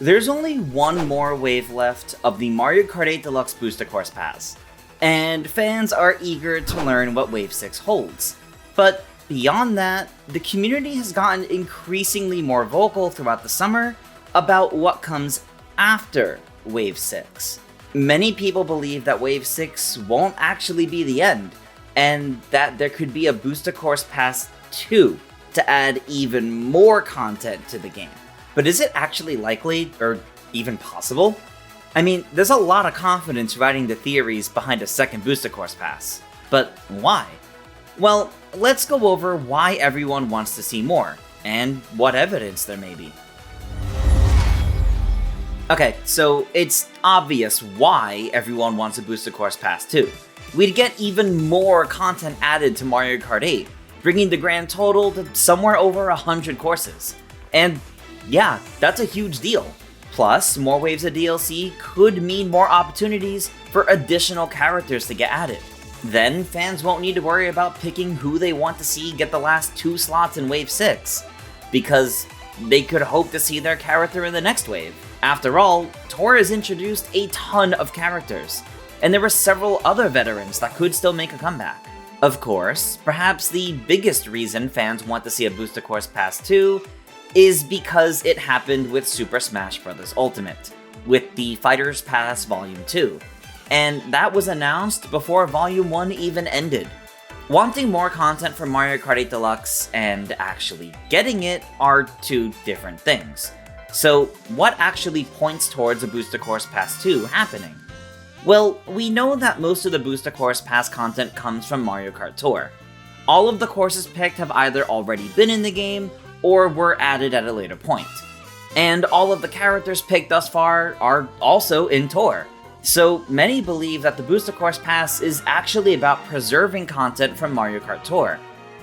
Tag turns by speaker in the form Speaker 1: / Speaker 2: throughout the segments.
Speaker 1: There's only one more wave left of the Mario Kart 8 Deluxe Booster Course Pass, and fans are eager to learn what Wave 6 holds. But beyond that, the community has gotten increasingly more vocal throughout the summer about what comes after Wave 6. Many people believe that Wave 6 won't actually be the end, and that there could be a Booster Course Pass 2 to add even more content to the game. But is it actually likely, or even possible? I mean, there's a lot of confidence writing the theories behind a second Booster Course Pass. But why? Well, let's go over why everyone wants to see more, and what evidence there may be. Okay, so it's obvious why everyone wants a Booster Course Pass 2. We'd get even more content added to Mario Kart 8, bringing the grand total to somewhere over 100 courses. And yeah, that's a huge deal. Plus, more waves of DLC could mean more opportunities for additional characters to get added. Then, fans won't need to worry about picking who they want to see get the last 2 slots in Wave 6, because they could hope to see their character in the next wave. After all, Tour has introduced a ton of characters, and there were several other veterans that could still make a comeback. Of course, perhaps the biggest reason fans want to see a Booster Course Pass 2 is because it happened with Super Smash Bros. Ultimate, with the Fighters Pass Volume 2, and that was announced before Volume 1 even ended. Wanting more content from Mario Kart 8 Deluxe and actually getting it are two different things. So what actually points towards a Booster Course Pass 2 happening? Well, we know that most of the Booster Course Pass content comes from Mario Kart Tour. All of the courses picked have either already been in the game, or were added at a later point. And all of the characters picked thus far are also in Tour. So many believe that the Booster Course Pass is actually about preserving content from Mario Kart Tour.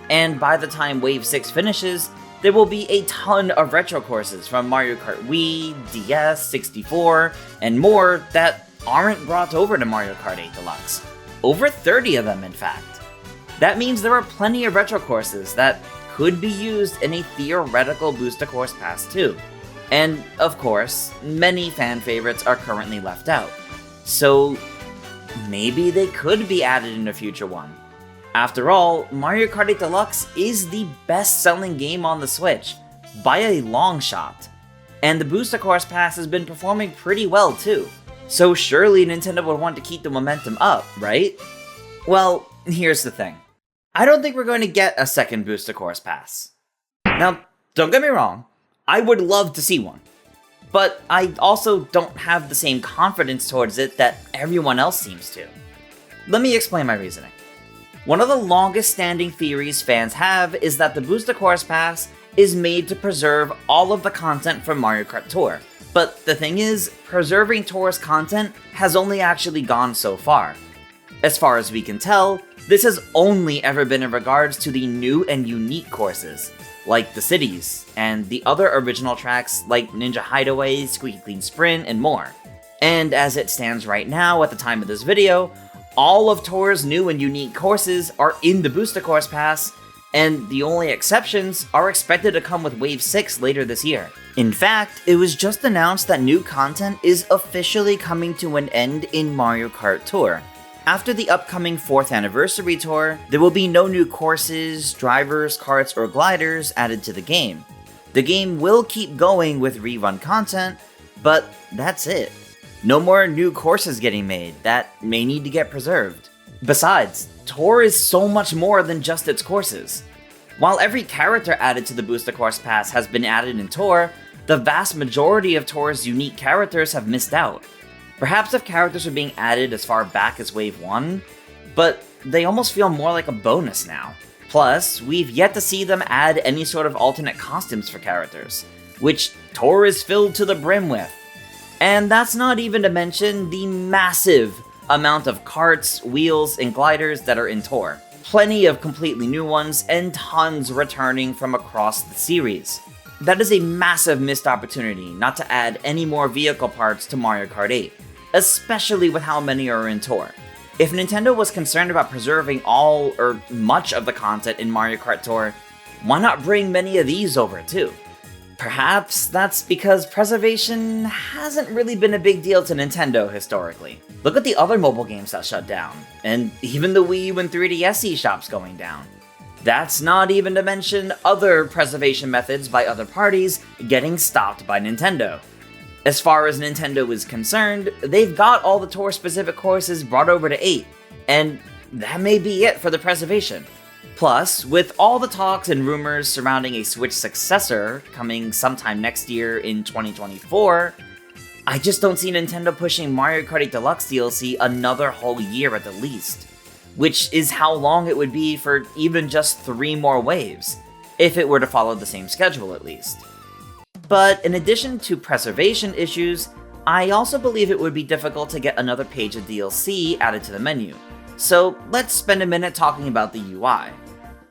Speaker 1: And by the time Wave 6 finishes, there will be a ton of retro courses from Mario Kart Wii, DS, 64, and more that aren't brought over to Mario Kart 8 Deluxe. Over 30 of them, in fact. That means there are plenty of retro courses that could be used in a theoretical Booster Course Pass 2. And, of course, many fan favorites are currently left out. So, maybe they could be added in a future one. After all, Mario Kart 8 Deluxe is the best-selling game on the Switch, by a long shot. And the Booster Course Pass has been performing pretty well too. So surely Nintendo would want to keep the momentum up, right? Well, here's the thing. I don't think we're going to get a second Booster Course Pass. Now, don't get me wrong, I would love to see one. But I also don't have the same confidence towards it that everyone else seems to. Let me explain my reasoning. One of the longest standing theories fans have is that the Booster Course Pass is made to preserve all of the content from Mario Kart Tour. But the thing is, preserving Tour's content has only actually gone so far. As far as we can tell, this has only ever been in regards to the new and unique courses, like the cities, and the other original tracks like Ninja Hideaway, Squeaky Clean Sprint, and more. And as it stands right now at the time of this video, all of Tour's new and unique courses are in the Booster Course Pass, and the only exceptions are expected to come with Wave 6 later this year. In fact, it was just announced that new content is officially coming to an end in Mario Kart Tour. After the upcoming 4th anniversary tour, there will be no new courses, drivers, karts, or gliders added to the game. The game will keep going with rerun content, but that's it. No more new courses getting made that may need to get preserved. Besides, Tour is so much more than just its courses. While every character added to the Booster Course Pass has been added in Tour, the vast majority of Tour's unique characters have missed out. Perhaps if characters are being added as far back as Wave 1, but they almost feel more like a bonus now. Plus, we've yet to see them add any sort of alternate costumes for characters, which Tour is filled to the brim with. And that's not even to mention the massive amount of karts, wheels, and gliders that are in Tour. Plenty of completely new ones, and tons returning from across the series. That is a massive missed opportunity not to add any more vehicle parts to Mario Kart 8, especially with how many are in Tour. If Nintendo was concerned about preserving all or much of the content in Mario Kart Tour, why not bring many of these over too? Perhaps that's because preservation hasn't really been a big deal to Nintendo historically. Look at the other mobile games that shut down, and even the Wii U and 3DS eShops going down. That's not even to mention other preservation methods by other parties getting stopped by Nintendo. As far as Nintendo is concerned, they've got all the tour-specific courses brought over to 8, and that may be it for the preservation. Plus, with all the talks and rumors surrounding a Switch successor coming sometime next year in 2024, I just don't see Nintendo pushing Mario Kart 8 Deluxe DLC another whole year at the least, which is how long it would be for even just 3 more waves, if it were to follow the same schedule at least. But in addition to preservation issues, I also believe it would be difficult to get another page of DLC added to the menu, so let's spend a minute talking about the UI.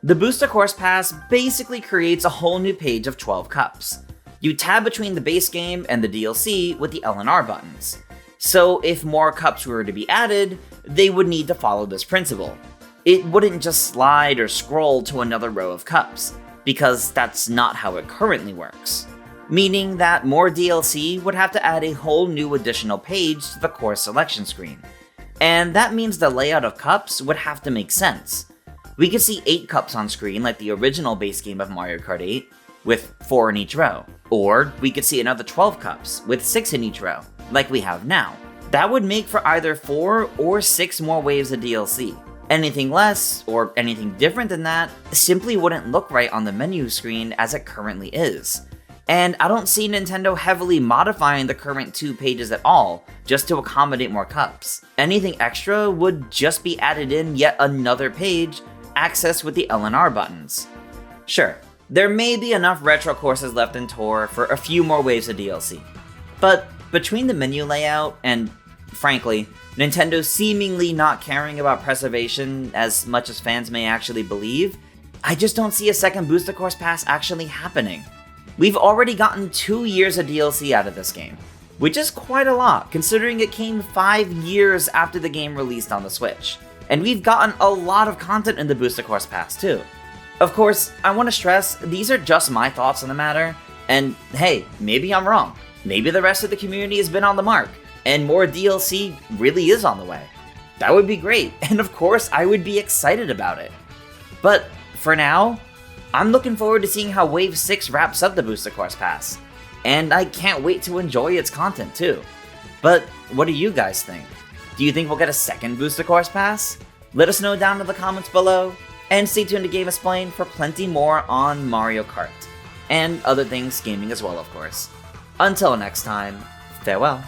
Speaker 1: The Booster Course Pass basically creates a whole new page of 12 cups. You tab between the base game and the DLC with the L and R buttons. So if more cups were to be added, they would need to follow this principle. It wouldn't just slide or scroll to another row of cups, because that's not how it currently works. Meaning that more DLC would have to add a whole new additional page to the course selection screen. And that means the layout of cups would have to make sense. We could see 8 cups on screen like the original base game of Mario Kart 8, with 4 in each row. Or we could see another 12 cups, with 6 in each row, like we have now. That would make for either 4 or 6 more waves of DLC. Anything less, or anything different than that, simply wouldn't look right on the menu screen as it currently is. And I don't see Nintendo heavily modifying the current 2 pages at all, just to accommodate more cups. Anything extra would just be added in yet another page, accessed with the L and R buttons. Sure, there may be enough retro courses left in Tour for a few more waves of DLC. But between the menu layout and, frankly, Nintendo seemingly not caring about preservation as much as fans may actually believe, I just don't see a second Booster Course Pass actually happening. We've already gotten 2 years of DLC out of this game, which is quite a lot considering it came 5 years after the game released on the Switch. And we've gotten a lot of content in the Booster Course Pass too. Of course, I want to stress, these are just my thoughts on the matter, and hey, maybe I'm wrong. Maybe the rest of the community has been on the mark, and more DLC really is on the way. That would be great, and of course I would be excited about it. But for now, I'm looking forward to seeing how Wave 6 wraps up the Booster Course Pass, and I can't wait to enjoy its content too. But what do you guys think? Do you think we'll get a second Booster Course Pass? Let us know down in the comments below, and stay tuned to GameXplain for plenty more on Mario Kart, and other things gaming as well, of course. Until next time, farewell.